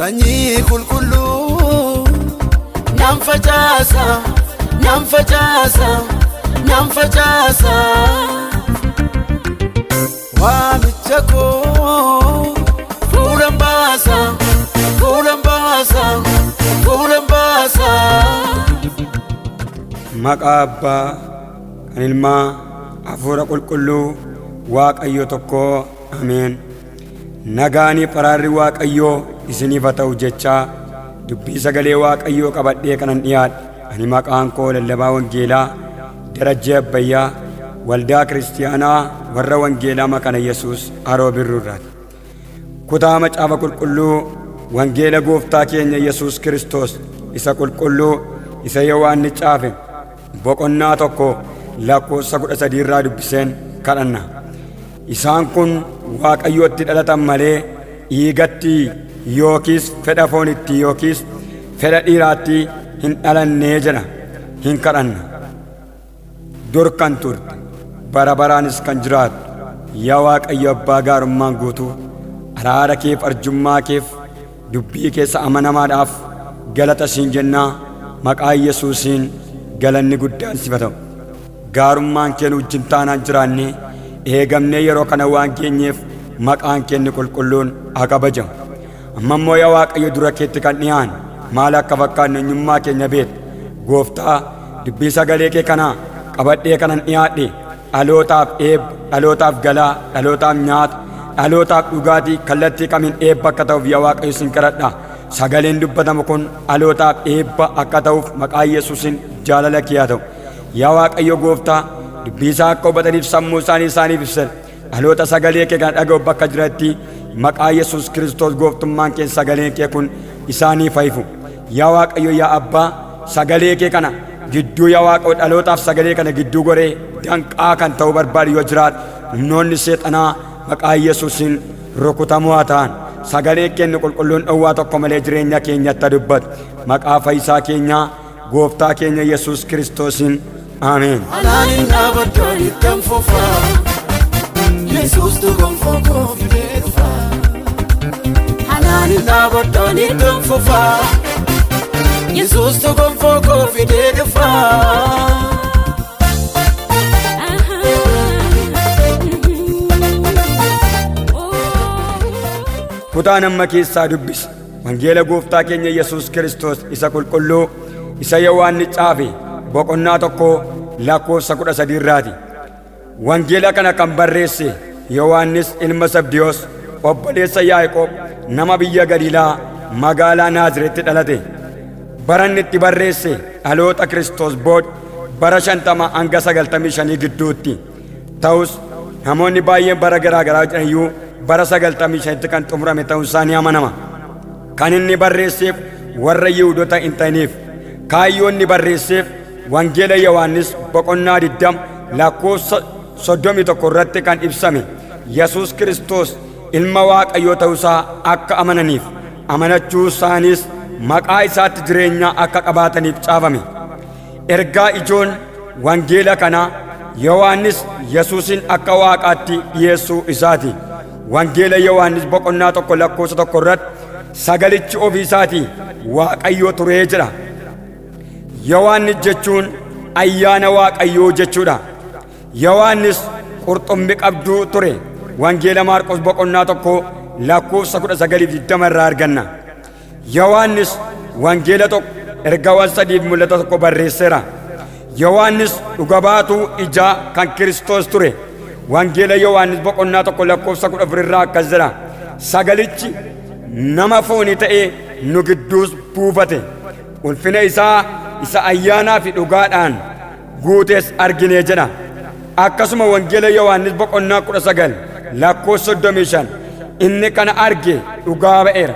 sanyii qulqulluu nan facaasa waamicha koo fuulan baasa Maqaa Abbaa kan Ilmaa Hafuura Qulqulluu Waaqayyo tokkoo Ameen. Nagaanii paraarri Waaqayyoo isiniif haa ta'u jechaa dubbii sagalee Waaqayyoo qabadhee kanan dhiyaadhe. Ani maqaan koo lallabaa Wangeelaa Darajjee Abbayyaa waldaa kiristiyaanaa warra Wangeelaa Makana Yesuus Haroo Birruurraati. Kutaa macaafa qulqulluu Wangeela Gooftaa keenya Yesuus Kiristoos isa qulqulluu isa Yohaannis caafe boqonnaa 1:13 irraa dubbiseen kadhanna. Isaan kun Waaqayyootti dhalatan malee dhiigatti yookiis fedha foonitti yookiis fedha dhiiraatti hin dhalannee jedha hin kadhanna. Dur kan turte bara baraanis kan jiraattu yaa Waaqayyo Abbaa gaarummaan guutuu araara keef arjummaa keef dubbii keessa amanamaadhaaf galata siin jennaa. Maqaa Yesuusiin galanni guddaan siif haa ta'u. Gaarummaan kee nu wajjin taanaan jiraannee eegamnee yeroo kana waan geenyeef maqaan kee qulqulluun haa kabajamu. Amma immoo yaa Waaqayyo dura keetti kan dhiyaanne maal akka fakkaannu eenyummaa keenya beekta. Gooftaa dubbii sagalee kee kanaa qabadhee kanan dhiyaadhe dhalootaaf eebba, dhalootaaf galaa, dhalootaaf nyaata, dhalootaaf dhugaatii kallattii kamiin eebba akka ta'uuf yaa Waaqayyo sin kadhadha. Sagaleen dubbatamu kun dhalootaaf eebba akka ta'uuf maqaa Yesuusiin jaalala kee haa ta'u. Yaa Waaqayyo Gooftaa dubbii isaa akka hubataniif sammuu isaaniif ibsan dhaloota sagalee kee kana dhaga'u bakka jiratti maqaa Yesuus Kiristoos gooftummaan kee sagaleen kee kun isaaniif haa ifu. Yaa Waaqayyo yaa Abbaa sagalee kee kana gidduu yaa Waaqayyo dhalootaaf sagalee kana gidduu goree danqaa kan ta'u barbaadu yoo jiraate humnoonni seexanaa maqaa Yesuusiin rukutamuu haa ta'an. Sagalee kee qulqulluun dhowwaa tokko malee jireenya keenyatti dubbatu. Maqaa Fayyisaa keenyaa Gooftaa keenya Yesuus Kiristoosiin Ameen. Anaanin dhaabaddoon ittan fufaa Yesuus tu gonfoo koo fidee dhufaa. Anaanin dhaabaddoon ittan fufaa Yesuus tu gonfoo koo fidee dhufaa. Kutaan amma keessaa dubbisi Wangeela Gooftaa keenya Yesuus Kiristoos isa qulqulluu isa Yohaannis caafe boqonnaa 1:13 irraati. Wangeela kana kan barreesse Yohaannis ilma Zabdiyoos obboleessa Yaaqoob nama biyya Galiilaa magaalaa Naazreetti dhalate. Bara inni itti barreesse dhaloota Kiristoos booda bara 50 hanga 95 gidduutti. Ta'us namoonni baay'een bara garaa garaa jedhaniyyuu bara 95tti kan xumurame ta'uun isaanii amanama. Kan inni barreesseef warra Yihuudoota hin ta'iniif. Kaayyoo inni barreesseef Wangeela Yohaannis boqonnaa 20:31 irratti kan ibsame Yesuus Kiristoos ilma Waaqayyoo ta'uusaa akka amananiif amanachuu isaaniis maqaa isaatti jireenya akka qabaataniif caafame. Ergaa ijoon Wangeela kanaa Yohaannis Yesuusin akka Waaqaatti dhiyeessuu isaati. Wangeela Yohaannis boqonnaa 1:1 irratti sagalichi ofii isaatii Waaqayyoo turee jira. Yohaannis jechuun ayyaana Waaqayyoo jechuudha. Yohaannis qurxummii qabduu ture. Wangeela Maarqos boqonnaa 1:19 irraa arganna. Yohaannis wangeela tokko ergaawwan 3 mul'ata tokko barreesseera. Yohaannis dhuga baatuu ijaa kan Kiristoos ture. Wangeela Yohaannis boqonnaa 1:14 irraa akkas jedha. Sagalichi nama foonii ta'ee nu gidduus buufate. Ulfina isaa isa ayyaanaa fi dhugaadhaan guutees arginee jedha. Akkasuma wangeela Yohaannis boqonnaa 19:35 inni kana arge dhugaa ba'eera.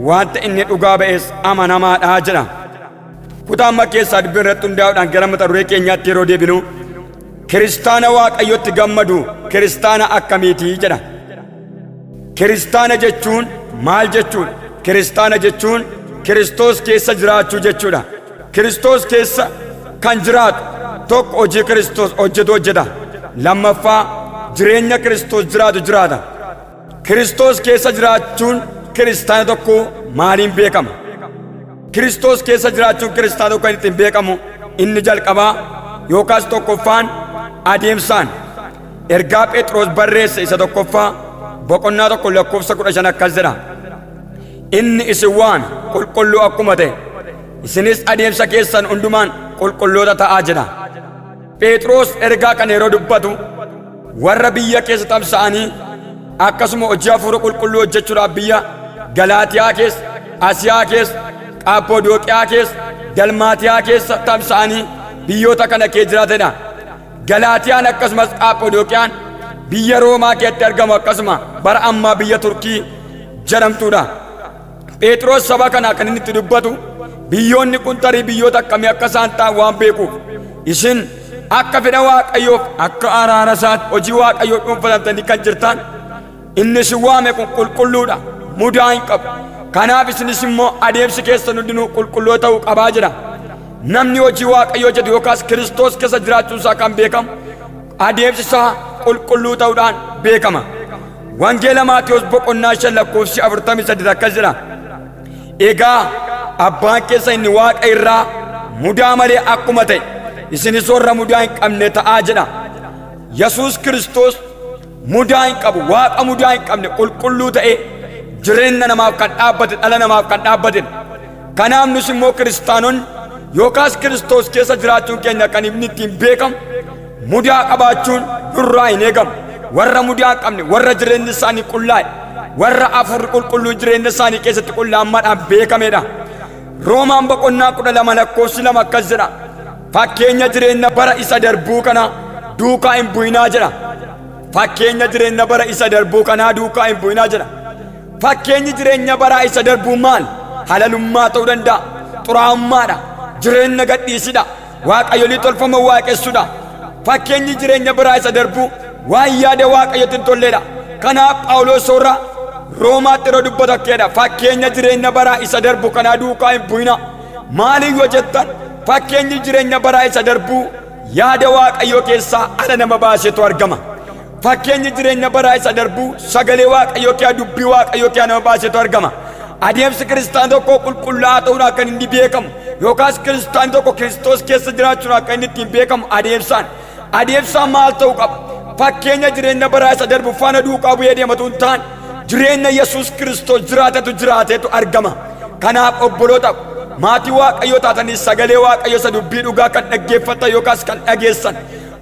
Wanta inni dhugaa ba'es amanamaadha jedha. Kutaa amma keessaa dubbii irratti hundaa'uudhaan gara mata duree keenyaatti yeroo deebinu kiristaana Waaqayyotti gammadu kiristaana akkamiitii jedha. Kiristaana jechuun maal jechuudha? Kiristaana jechuun Kiristoos keessa jiraachuu jechuudha. Kiristoos keessa kan jiraatu tokko hojii Kiristoos hojjetu hojjeta. Lammaffaa jireenya Kiristoos jiraatu jiraata. Kiristoos keessa jiraachuun kiristaana tokko maaliin beekama? Kiristoos keessa jiraachuun kiristaana kan ittiin beekamu inni jalqabaa yookaas tokkoffaan adeemsaan. Ergaa Phexros barreesse isa tokkoffaa boqonnaa 1:15 akkas jedha. Inni isin waan qulqulluu akkuma ta'e isinis adeemsa keessan hundumaan qulqulloota ta'aa jedha. Phexros ergaa kana yeroo dubbatu warra biyya keessa tamsa'anii akkasuma hojii hafuura qulqulluu hojjechuudhaaf biyya Galaatiyaa keessa, Asiyaa keessa, Qaappodooqiyaa keessa, Dalmaatiyaa keessa tamsa'anii biyyoota kana keessa jiraatanidha. Galaatiyaan akkasumas Qaappodooqiyaan biyya Roomaa keessatti argamu akkasuma bara ammaa biyya Turkii jedhamtuudha. Phexros saba kana kan inni itti dubbatu biyyoonni kun tarii biyyoota akkamii akka isaan ta'an waan beekuuf isin akka fedha Waaqayyoof akka araara isaatti hojii Waaqayyoo dhuunfatamtanii kan jirtan inni isin waame kun qulqulluudha, mudaa hin qabu. Kanaaf isinis immoo adeemsi keessan hundinuu qulqulluu ta'uu qabaa jedha. Namni hojii Waaqayyoo jedhu yookaas Kiristoos keessa jiraachuun isaa kan beekamu adeemsi isaa qulqulluu ta'uudhaan beekama. Wangeela Maatiyos boqonnaa 5:43 akkas jedha. Egaa abbaan keessa inni Waaqa irraa mudaa malee akkuma ta'e isinis warra mudaa hin qabne ta'aa jedha. Yesuus Kiristoos mudaa hin qabu, Waaqa mudaa hin qabne qulqulluu ta'e jireenya namaaf kan dhaabbate, dhala namaaf kan dhaabbatedha. Kanaaf nus immoo kiristaanonni yookaas Kiristoos keessa jiraachuun keenya kan inni ittiin beekamu mudaa qabaachuun nurraa hin eegamu. Warra mudaa hin qabne, warra jireenyi isaanii qullaa'e, warra hafuurri qulqulluun jireenya isaanii keessatti qullaa'ammaadhaan beekamedha. Roomaan boqonnaa 12:2 akkas jedha. Fakkeenya jireenya bara isa darbuu kana duukaa hin bu'inaa jedha. Fakkeenya jireenya bara isa darbuu kanaa duukaa hin bu'inaa jedha. Fakkeenyi jireenya bara isa darbuu maal? Halalummaa ta'uu danda'a, xuraa'ummaadha, jireenya gadhiisidha, waaqayyolii tolfama waaqessuudha. Fakkeenyi jireenya bara isa darbuu waan yaada waaqayyotti hin tolleedha. Kanaaf Phaawulos warra Roomaatti yeroo dubbatu akkeedha. Fakkeenya jireenya bara isa darbuu kanaa duukaa hin bu'ina. Maaliif yoo jettan fakkeenyi jireenya bara isa darbuu yaada waaqayyoo keessaa ala nama baasetu argama. Fakkeenyi jireenya bara isa darbuu sagalee waaqayyoo keessaa dubbii waaqayyoo keessaa nama baasetu argama. Adeemsi kiristaana tokko qulqullaa'aa ta'uudhaan kan inni beekamu yookaas kiristaanni tokko Kiristoos keessa jiraachuudhaan kan inni ittiin beekamu adeemsaan. Adeemsaan maal ta'uu qaba? Fakkeenya jireenya bara isa darbuu faana duukaa bu'ee deematu hin taane jireenya Yesuus Kiristoos jiraatetu argama. Kanaaf obboloota maatii waaqayyoo taatanii sagalee waaqayyoo isa dubbii dhugaa kan dhaggeeffatan yookaas kan dhageessan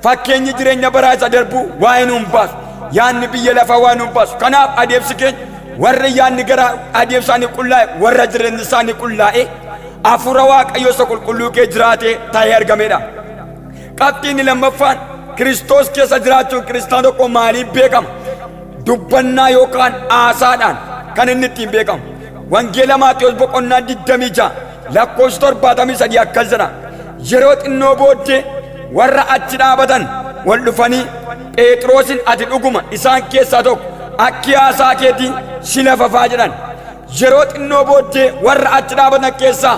fakkeenyi jireenya bara isa darbuu waa'ee nuun baasu, yaadni biyya lafaa waa'ee nuun baasu. Kanaaf adeemsi keenya warri yaadni gara adeemsaanii qullaa'e, warra jireenyi isaanii qullaa'e hafuura waaqayyoo isa qulqulluu kee jiraatee taa'ee argamedha. Qabxiin lammaffaan Kiristoos keessa jiraachuun kiristaana tokko maaliin beekama? Dubbannaa yookaan haasaadhaan kan inni ittiin beekamu. Wangeela Maatiyos boqonnaa 26:73 akkas jedha. Yeroo xinnoo booddee warra achi dhaabatan wal dhufanii Phexrosin ati dhuguma isaan keessaa tokko akki haasaa keetii si lafafaa jedhan. Yeroo xinnoo booddee warra achi dhaabatan keessaa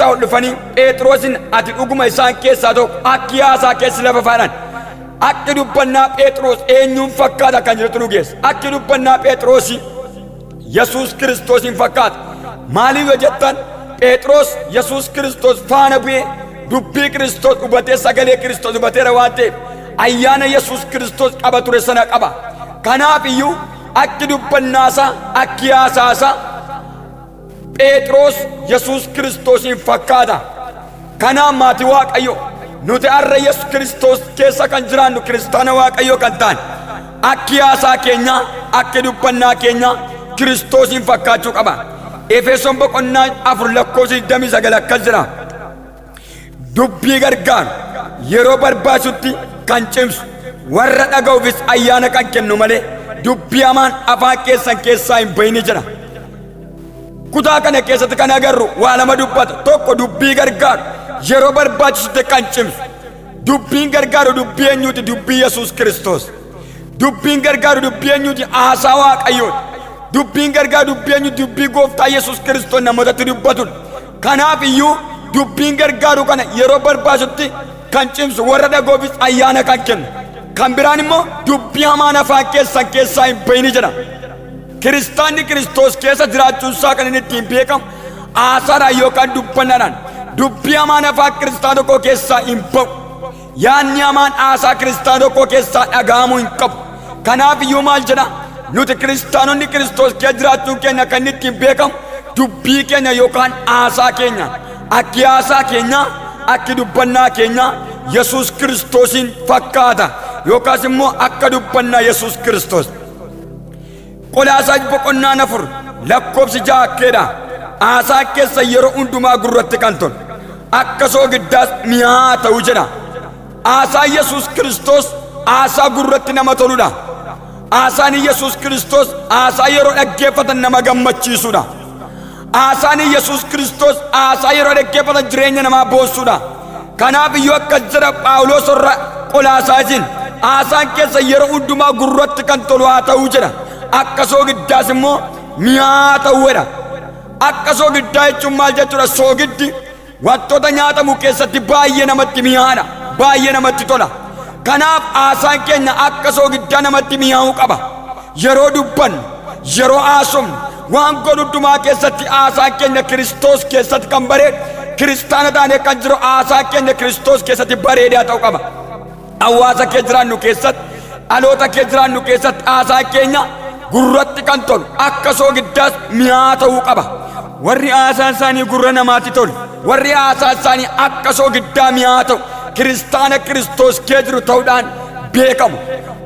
wal dhufanii Phexrosin ati dhuguma isaan keessaa tokko akki haasaa keetii si lafafaa jedhan. Akki dubbannaa Phexros eenyuun fakkaata kan jedhutu nu geessa. Akki dubbannaa Phexrosi Yesuus Kiristoosin fakkaata. Maaliif yoo jettan Phexros Yesuus Kiristoos faana bu'ee dubbii Kiristoos hubatee sagalee Kiristoos hubateera waan ta'eef ayyaana Yesuus Kiristoos qaba ture sana qaba. Kanaaf iyyuu akki dubbannaasaa, akki haasaasaa Phexros Yesuus Kiristoosin fakkaata. Kanaaf maatii Waaqayyoo nuti har'a Yesuus Kiristoos keessa kan jiraannu kiristaana Waaqayyoo kan ta'an akki haasaa keenyaa, akki dubbannaa keenyaa Kiristoosin fakkaachuu qaba. Efesoon boqonnaa 4:29 akkas jedha. Dubbii gargaaru yeroo barbaachisutti kan cimsu warra dhaga'uufis ayyaana kan kennu malee dubbii hamaan afaan keessan keessaa hin bayini jedha. Kutaa kana keessatti kan agarru waa lama dubbata. Tokko dubbii gargaaru yeroo barbaachisutti kan cimsu. Dubbiin gargaaru dubbii eenyuuti? Dubbii Yesuus Kiristoos. Dubbiin gargaaru dubbii eenyuuti? Haasaa Waaqayyooti. Dubbiin gargaaru dubbii eenyuuti? Dubbii Gooftaa Yesuus Kiristoos namootatti dubbatudha. Kanaaf iyyuu dubbiin gargaaru kana yeroo barbaachisutti kan cimsu warra dhaga'uufis ayyaana kan kennu. Kan biraan immoo dubbii hamaan afaan keessan keessaa hin bayini jedha. Kiristaanni Kiristoos keessa jiraachuunsaa kan inni ittiin beekamu haasaadhaan yookaan dubbannaadhaan. Dubbii hamaan afaan kiristaana tokkoo keessaa hin ba'u. Yaanni hamaan haasaa kiristaana tokkoo keessaa dhaga'amuu hin qabu. Kanaaf iyyuu maal jedha? Nuti kiristaanonni Kiristoos keessa jiraachuun keenya kan inni ittiin beekamu dubbii keenya yookaan haasaa keenya. Akki haasaa keenya, akki dubbannaa keenya Yesuus Kiristoosin fakkaata yookaas immoo akka dubbannaa Yesuus Kiristoos. Qolaasaas boqonnaa 4 lakkoofsi 6 haasaa keessa yeroo hundumaa gurratti kan tolu akka soogiddaas mi'aa ta'u jedha. Haasaa Yesuus Kiristoos haasaa gurratti nama toludha. Haasaan Yesuus Kiristoos haasaa yeroo dhaggeeffatan nama gammachiisudha. Haasaan Yesuus Kiristoos haasaa yeroo dhaggeeffatan jireenya namaa boonsudha. Kanaaf iyyuu akka jedha Phaawulos irra Qolaasaasiin haasaan keessa yeroo hundumaa gurratti kan tolu haa ta'u jedha. Akka soogiddaas immoo mi'aa ta'u jedha. Akka soogiddaa jechuun maal jechuudha? Soogiddi wantoota nyaatamu keessatti baay'ee namatti mi'aadha, baay'ee namatti tola. Kanaaf haasaan keenya akka soogiddaa namatti mi'aa'uu qaba. Yeroo dubbannu, yeroo haasofnu, waan godhuddumaa keessatti haasaan keenya Kiristoos keessatti kan bareedu, kiristaana taanee kan jiru haasaan keenya Kiristoos keessatti bareedaa ta'uu qaba. Hawaasa kee jiraannu keessatti, dhaloota kee jiraannu keessatti haasaan keenya gurratti kan tolu akka soogiddaas mi'aa ta'uu qaba. Warri haasaan isaanii gurra namaatti tolu, warri haasaan isaanii akka soogiddaa mi'aa ta'u kiristaana Kiristoos kee jiru ta'uudhaan beekamu.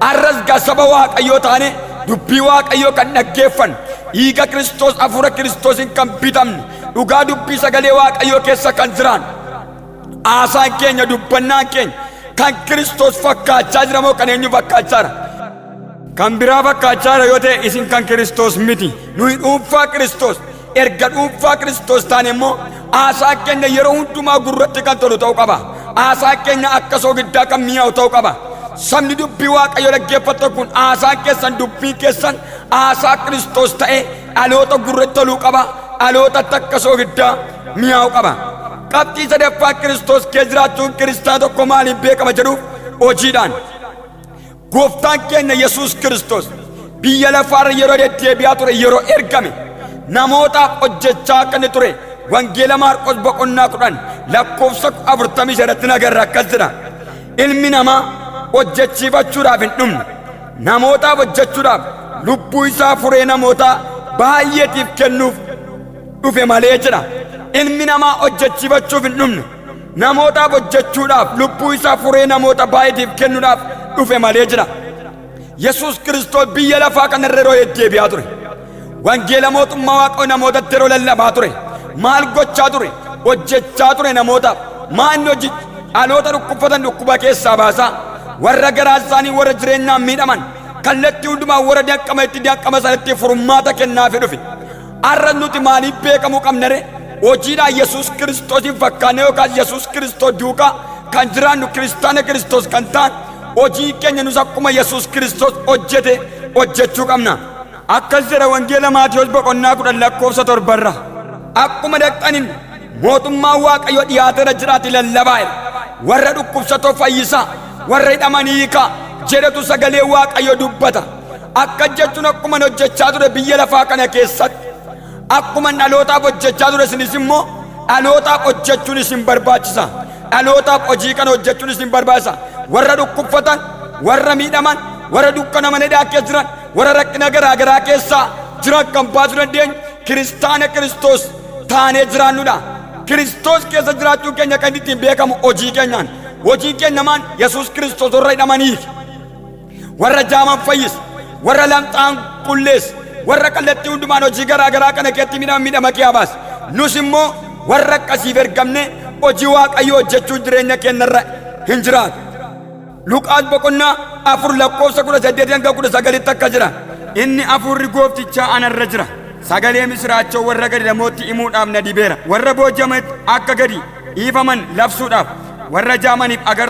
Arras gaa saba Waaqayyoo taane dubbii Waaqayyoo kan dhaggeeffannu, dhiiga Kiristoos hafuura Kiristoosin kan bitamne, dhugaa dubbii sagalee Waaqayyoo keessa kan jiraannu. Haasaan keenya, dubbannaan keenya kan Kiristoos fakkaachaa jira moo kan eenyu fakkaachaa jira? Kan biraa fakkaachaa jira yoo ta'e isin kan Kiristoos miti. Nuyi dhuunfaa Kiristoos. Erga dhuunfaa Kiristoos taane immoo haasaan keenya yeroo hundumaa gurratti kan tolu ta'uu qaba. Haasaan keenya akka soogiddaa kan mi'aawu ta'uu qaba. Sabni dubbii Waaqayyoo dhaggeeffatu kun haasaan keessan, dubbii keessan haasaa Kiristoos ta'e dhaloota gurratti toluu qaba. Dhaloota akka soogiddaa mi'aawu qaba. Qabxii sadaffaa Kiristoos keessa jiraachuun kiristaana tokko maaliin beekama jedhuuf hojiidhaan. Gooftaan keenya Yesuus Kiristoos biyya lafaarra yeroo deddeebi'aa ture, yeroo ergame namootaaf hojjechaa akka inni ture wangeela Maarqos boqonnaa 10 lakkoofsa 45 nagarra akkas jedha. Ilmi namaa hojjechiifachuudhaaf hin dhumne, namootaaf hojjechuudhaaf lubbuu isaa furee namoota baay'eetiif kennuuf dhufe malee jedha. Ilmi namaa hojjechiifachuuf hin dhumne, namootaaf hojjechuudhaaf lubbuu isaa furee namoota baay'eetiif kennuudhaaf dhufe malee jedha. Yesuus Kiristoos biyya lafaa kanarra yeroo deddeebi'aa ture, wangeela mootummaa Waaqayyoo namootatti yeroo lallabaa ture, maal gochaa ture? Hojjechaa ture namootaaf. Maanni hojii? Dhaloota dhukkubsatan dhukkuba keessaa baasaa, warra garaa isaanii, warra jireenyaan miidhaman kallattii hundumaa warra danqama sanatti furmaata kennaafii dhufe. Har'a nuti maaliif beekamuu qabna ree? Hojiidhaan Yesuus Kiristoosin fakkaanne yookaan Yesuus Kiristoos duukaa kan jiraannu kiristaana Kiristoos kan ta'an hojii keenya nus akkuma Yesuus Kiristoos hojjete hojjechuu qabna. Akkas jedha wangeela Maatiyos boqonnaa 10 lakkoofsa 7 akkuma dhaqxaniin mootummaan Waaqayyoo dhiyaateera jiraati lallabaa warra dhukkubsatoo fayyisaa, warra hidhaman hiikaa jedhatu sagalee Waaqayyoo dubbata. Akka jechuun akkuma hojjechaa ture biyya lafaa kana keessatti, akkuma dhalootaaf hojjechaa ture isinis immoo dhalootaaf hojjechuun isin barbaachisa. Dhalootaaf hojii kana hojjechuun isin barbaachisa. Warra dhukkubsatan, warra miidhaman, warra dukkana mana hidhaa keessa jiran, warra rakkina garaa garaa keessaa jiran kan baasuu dandeenyu kiristaana Kiristoos taanee jiraannudha. Kiristoos keessa jiraachuun keenya kan ittiin beekamu hojii keenyaan. Hojii keenya maan? Yesuus Kiristoos warra hidhamanii, warra jaaman fayyisa, warra lamxaan qulleessa, warra kallattii hundumaan hojii garaa garaa kana keessatti miidhama kee baasa. Nus immoo warra akkasiif ergamne hojii Waaqayyoo hojjechuun jireenya keenyarra hin jiraatu. Luqaas boqonnaa 4 lakkoofsa 18-19 akka jira. Inni hafuurri gooftichaa anarra jira. Sagalee misiraachoo warra gadi namootti himuudhaaf na dibeera. Warra booji'aman akka gadi dhiifaman labsuudhaaf, warra jaamaniif agar